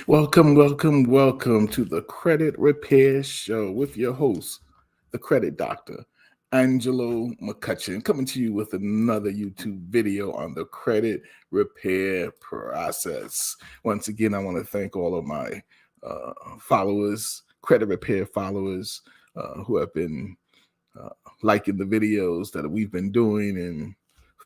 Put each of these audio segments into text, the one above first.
Welcome to the Credit Repair Show with your host, the Credit Doctor, Angelo McCutcheon, coming to you with another YouTube video on the credit repair process. Once again, I want to thank all of my followers, credit repair followers, who have been uh, liking the videos that we've been doing and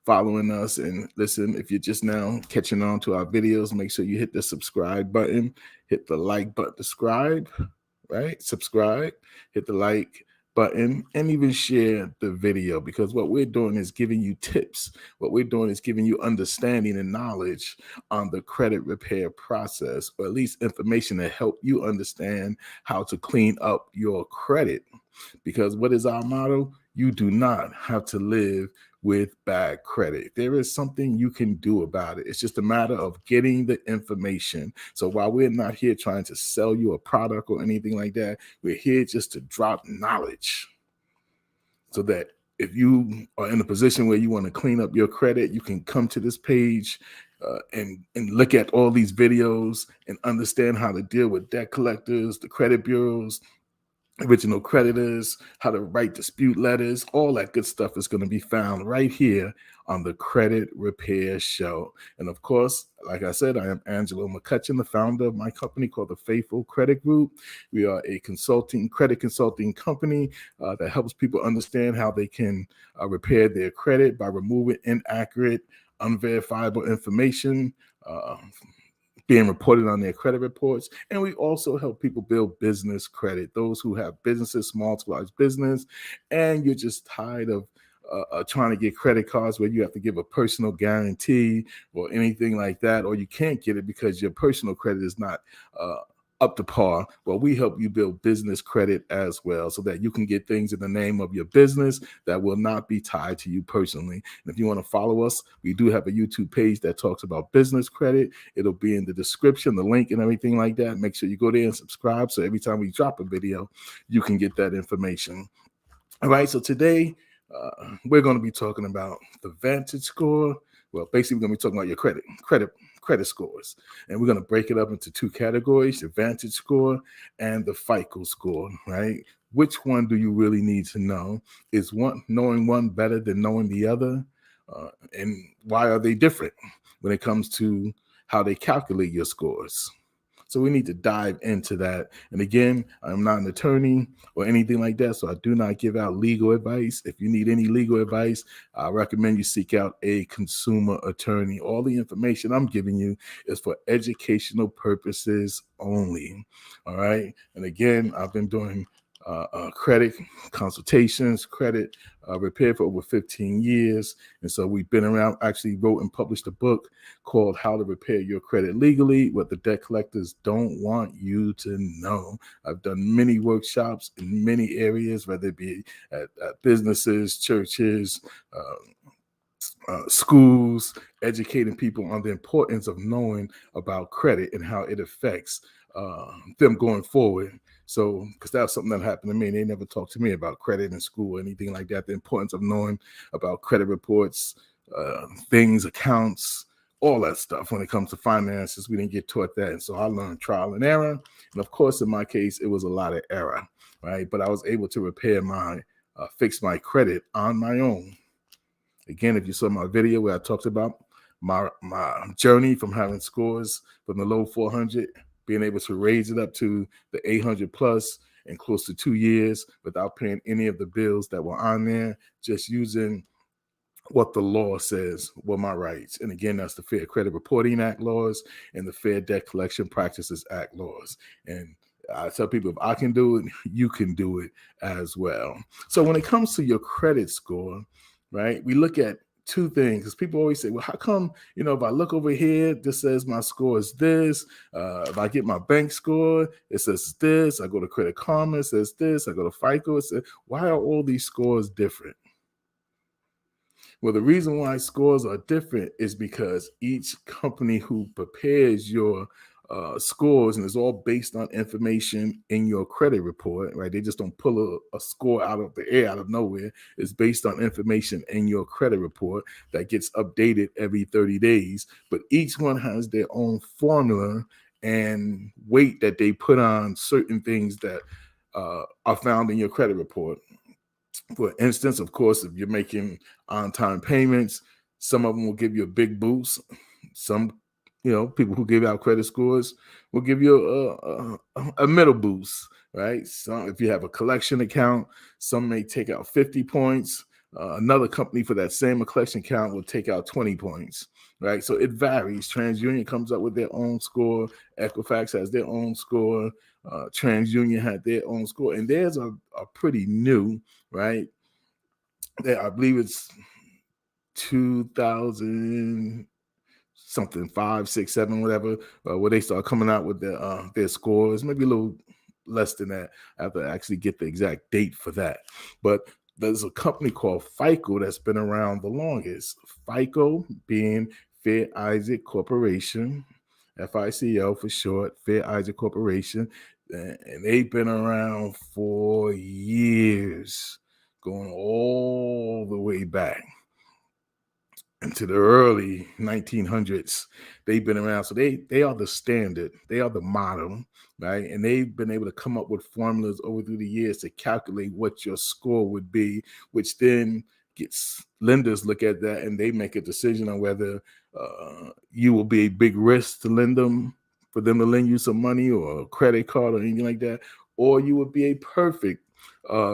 following us. And listen, if you're just now catching on to our videos, make sure you hit the subscribe button, hit the like button, subscribe, hit the like button, and even share the video, because what we're doing is giving you tips. What we're doing is giving you understanding and knowledge on the credit repair process, or at least information to help you understand how to clean up your credit. Because what is our motto? You do not have to live with bad credit. There is something you can do about it. It's just a matter of getting the information. So while we're not here trying to sell you a product or anything like that, we're here just to drop knowledge so that if you are in a position where you want to clean up your credit, you can come to this page and look at all these videos and understand how to deal with debt collectors, the credit bureaus, original creditors, how to write dispute letters. All that good stuff is going to be found right here on the Credit Repair Show. And of course, like I said, I am Angelo McCutcheon, the founder of my company called the F.I.C.O Credit Group. We are a credit consulting company that helps people understand how they can repair their credit by removing inaccurate, unverifiable information being reported on their credit reports. And we also help people build business credit. Those who have businesses, small to large business, and you're just tired of trying to get credit cards where you have to give a personal guarantee or anything like that, or you can't get it because your personal credit is not up to par. Well, we help you build business credit as well, so that you can get things in the name of your business that will not be tied to you personally. And if you want to follow us, we do have a YouTube page that talks about business credit. It'll be in the description, the link and everything like that. Make sure you go there and subscribe, so every time we drop a video, you can get that information. All right, so today we're going to be talking about the Vantage score. Well, basically, we're going to be talking about your credit scores. And we're going to break it up into two categories, the Vantage score and the FICO score, right? Which one do you really need to know? Is knowing one better than knowing the other? And why are they different when it comes to how they calculate your scores? So we need to dive into that. And again, I'm not an attorney or anything like that, so I do not give out legal advice. If you need any legal advice, I recommend you seek out a consumer attorney. All the information I'm giving you is for educational purposes only. All right. And again, I've been doing credit consultations, credit repair for over 15 years. And so we've been around, actually wrote and published a book called How to Repair Your Credit Legally, what the debt collectors don't want you to know. I've done many workshops in many areas, whether it be at businesses, churches, schools, educating people on the importance of knowing about credit and how it affects them going forward. So, because that was something that happened to me. They never talked to me about credit in school or anything like that. The importance of knowing about credit reports, things, accounts, all that stuff. When it comes to finances, we didn't get taught that. And so I learned trial and error. And of course, in my case, it was a lot of error, right? But I was able to fix my credit on my own. Again, if you saw my video where I talked about my journey from having scores from the low 400, being able to raise it up to the 800 plus in close to 2 years without paying any of the bills that were on there, just using what the law says were my rights. And again, that's the Fair Credit Reporting Act laws and the Fair Debt Collection Practices Act laws. And I tell people, if I can do it, you can do it as well. So when it comes to your credit score, right, we look at two things, because people always say, well, how come, if I look over here, this says my score is this. If I get my bank score, it says this. I go to Credit Karma, it says this. I go to FICO, it says, why are all these scores different? Well, the reason why scores are different is because each company who prepares your scores, and it's all based on information in your credit report, right? They just don't pull a score out of the air, out of nowhere. It's based on information in your credit report that gets updated every 30 days. But each one has their own formula and weight that they put on certain things that are found in your credit report. For instance, of course, if you're making on-time payments, some of them will give you a big boost. Some, people who give out credit scores will give you a middle boost, right? So if you have a collection account, some may take out 50 points. Another company for that same collection account will take out 20 points, right? So it varies. TransUnion comes up with their own score. Equifax has their own score. TransUnion had their own score, and theirs are pretty new, right? I believe it's 2000 something, 5, 6, 7, whatever, where they start coming out with their scores. Maybe a little less than that. I have to actually get the exact date for that. But there's a company called FICO that's been around the longest. FICO being Fair Isaac Corporation, FICO for short, Fair Isaac Corporation, and they've been around for years, going all the way back into the early 1900s. They've been around, so they are the standard, they are the model, right? And they've been able to come up with formulas over through the years to calculate what your score would be, which then gets lenders look at that and they make a decision on whether you will be a big risk to lend them, for them to lend you some money or a credit card or anything like that, or you would be a perfect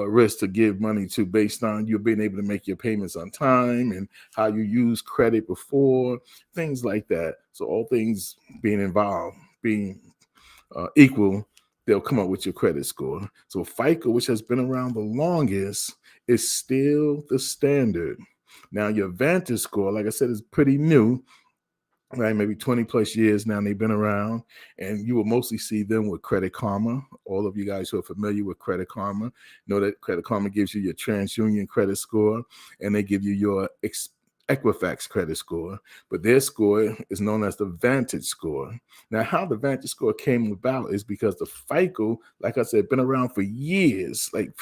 risk to give money to, based on you being able to make your payments on time and how you use credit before, things like that. So all things being involved, being equal, they'll come up with your credit score. So FICO, which has been around the longest, is still the standard. Now your Vantage score, like I said, is pretty new, right? Maybe 20 plus years now they've been around, and you will mostly see them with Credit Karma. All of you guys who are familiar with Credit Karma know that Credit Karma gives you your TransUnion credit score, and they give you your Equifax credit score, but their score is known as the Vantage score. Now, how the Vantage score came about is because the FICO, like I said, been around for years, like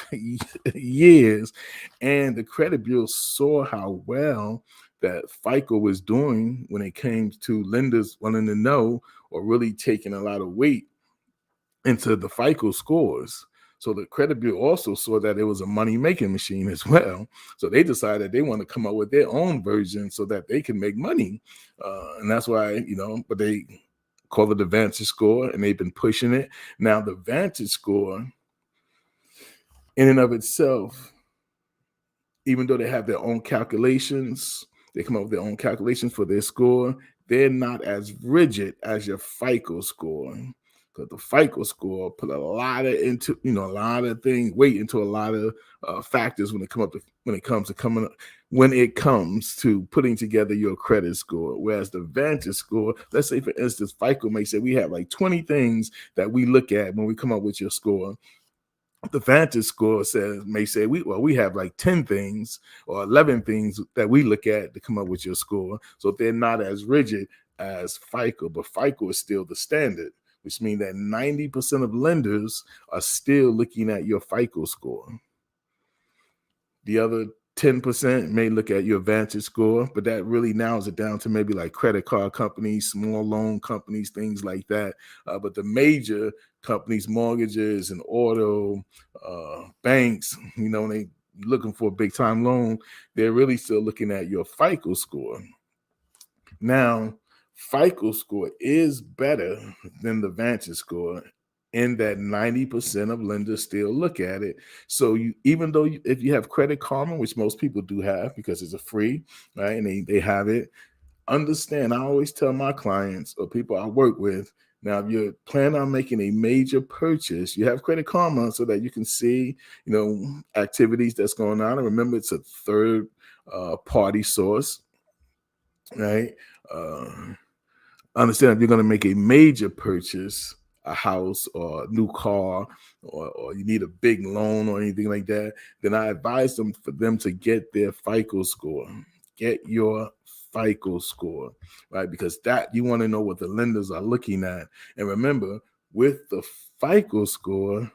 years, and the credit bureau saw how well that FICO was doing when it came to lenders wanting to know, or really taking a lot of weight into the FICO scores. So the credit bureau also saw that it was a money-making machine as well. So they decided they want to come up with their own version so that they can make money. And that's why, but they call it the Vantage score, and they've been pushing it. Now, the Vantage score in and of itself, even though they have their own calculations, they come up with their own calculations for their score, they're not as rigid as your FICO score. Because the FICO score put a lot of things, weight into a lot of factors when it comes to putting together your credit score. Whereas the Vantage score, let's say for instance, FICO may say we have like 20 things that we look at when we come up with your score. The Vantage score may say we have like 10 things or 11 things that we look at to come up with your score. So they're not as rigid as FICO, but FICO is still the standard, which means that 90% of lenders are still looking at your FICO score. The other 10% may look at your Vantage score, but that really narrows it down to maybe like credit card companies, small loan companies, things like that. But the major companies, mortgages and auto, banks, when they looking for a big time loan, they're really still looking at your FICO score. Now, FICO score is better than the Vantage score in that 90% of lenders still look at it. So even though if you have Credit Karma, which most people do have because it's a free, right, and they have it, understand, I always tell my clients or people I work with, now if you're planning on making a major purchase, you have Credit Karma so that you can see, activities that's going on. And remember, it's a third party source, right? Understand, if you're going to make a major purchase, a house or a new car, or you need a big loan or anything like that, then I advise them for them to get their FICO score. Get your FICO score, right? Because that you want to know what the lenders are looking at. And remember, with the FICO score,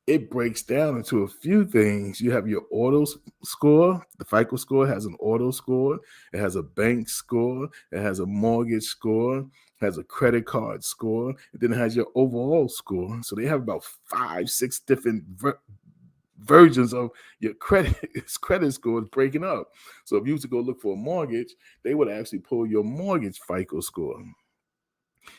it breaks down into a few things. You have your auto score. The FICO score has an auto score. It has a bank score. It has a mortgage score. It has a credit card score. And then it has your overall score. So they have about 5, 6 different versions of your credit scores breaking up. So if you was to go look for a mortgage, they would actually pull your mortgage FICO score.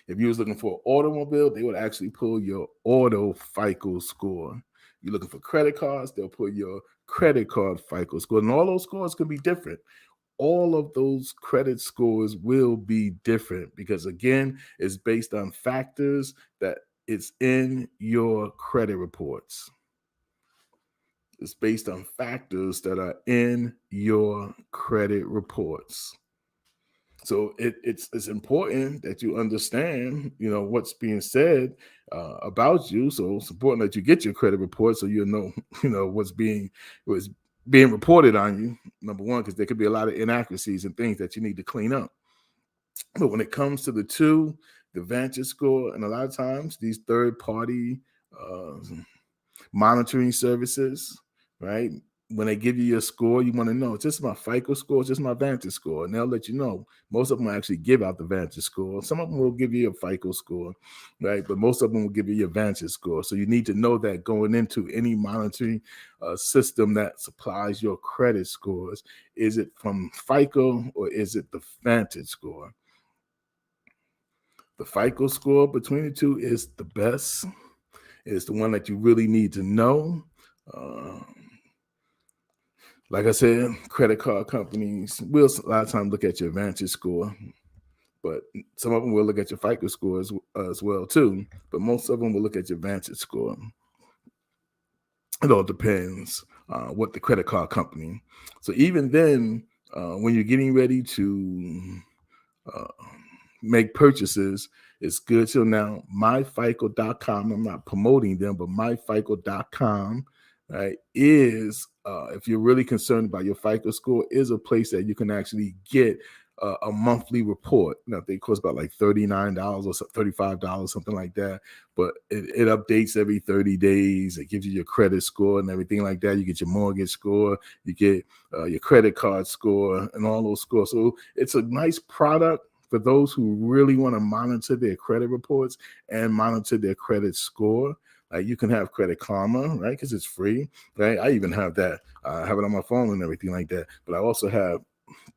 If you was looking for an automobile, they would actually pull your auto FICO score. You're looking for credit cards, they'll pull your credit card FICO score. And all those scores can be different. All of those credit scores will be different because, again, it's based on factors that it's in your credit reports. It's based on factors that are in your credit reports. So it's important that you understand, what's being said about you. So it's important that you get your credit report so you know, what's being reported on you. Number one, because there could be a lot of inaccuracies and things that you need to clean up. But when it comes to the Vantage score, and a lot of times these third party monitoring services, right? When they give you your score, you want to know, is this my FICO score? Is this my Vantage score? And they'll let you know. Most of them will actually give out the Vantage score. Some of them will give you a FICO score, right? But most of them will give you your Vantage score. So you need to know that going into any monitoring system that supplies your credit scores. Is it from FICO or is it the Vantage score? The FICO score between the two is the best. It's the one that you really need to know. Like I said, credit card companies will a lot of times look at your Vantage score, but some of them will look at your FICO score as well too. But most of them will look at your Vantage score. It all depends what the credit card company. So even then, when you're getting ready to make purchases, it's good to now myfico.com. I'm not promoting them, but myfico.com, right, is if you're really concerned about your FICO score, is a place that you can actually get a monthly report. Now they cost about like $39 or $35, something like that, but it updates every 30 days. It gives you your credit score and everything like that. You get your mortgage score, you get your credit card score, and all those scores. So it's a nice product for those who really want to monitor their credit reports and monitor their credit score. You can have Credit Karma, right? Because it's free, right? I even have that. I have it on my phone and everything like that. But I also have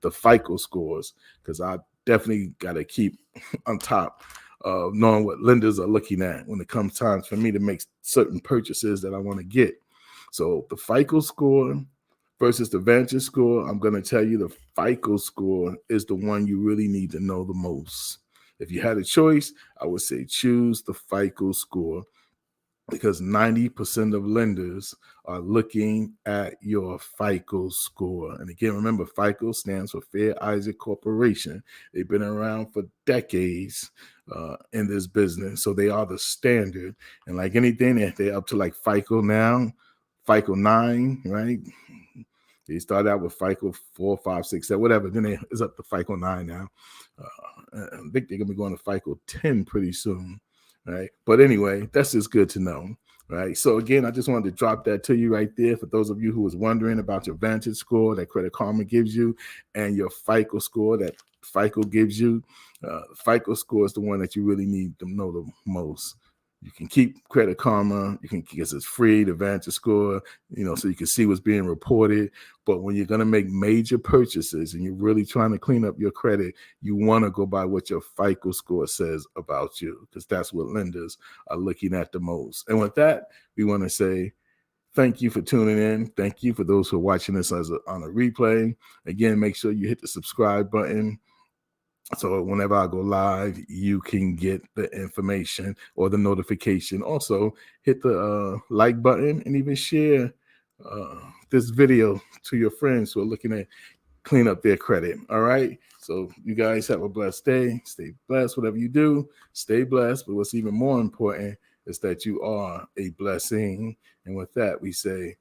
the FICO scores because I definitely got to keep on top of knowing what lenders are looking at when it comes time for me to make certain purchases that I want to get. So the FICO score versus the Vantage score, I'm going to tell you the FICO score is the one you really need to know the most. If you had a choice, I would say choose the FICO score because 90% of lenders are looking at your FICO score. And again, remember, FICO stands for Fair Isaac Corporation. They've been around for decades in this business, so they are the standard. And like anything, they're up to like FICO now, FICO 9, right? They started out with FICO 4, 5, 6, 7, whatever. Then it's up to FICO 9 now. I think they're going to be going to FICO 10 pretty soon, right? But anyway, that's just good to know, right? So again, I just wanted to drop that to you right there for those of you who was wondering about your Vantage score that Credit Karma gives you and your FICO score that FICO gives you. FICO score is the one that you really need to know the most. You can keep Credit Karma, because it's free, the Vantage score, so you can see what's being reported. But when you're going to make major purchases and you're really trying to clean up your credit, you want to go by what your FICO score says about you, because that's what lenders are looking at the most. And with that, we want to say thank you for tuning in. Thank you for those who are watching this on a replay. Again, make sure you hit the subscribe button, so whenever I go live, you can get the information or the notification. Also, hit the like button and even share this video to your friends who are looking to clean up their credit. All right. So you guys have a blessed day. Stay blessed. Whatever you do, stay blessed. But what's even more important is that you are a blessing. And with that, we say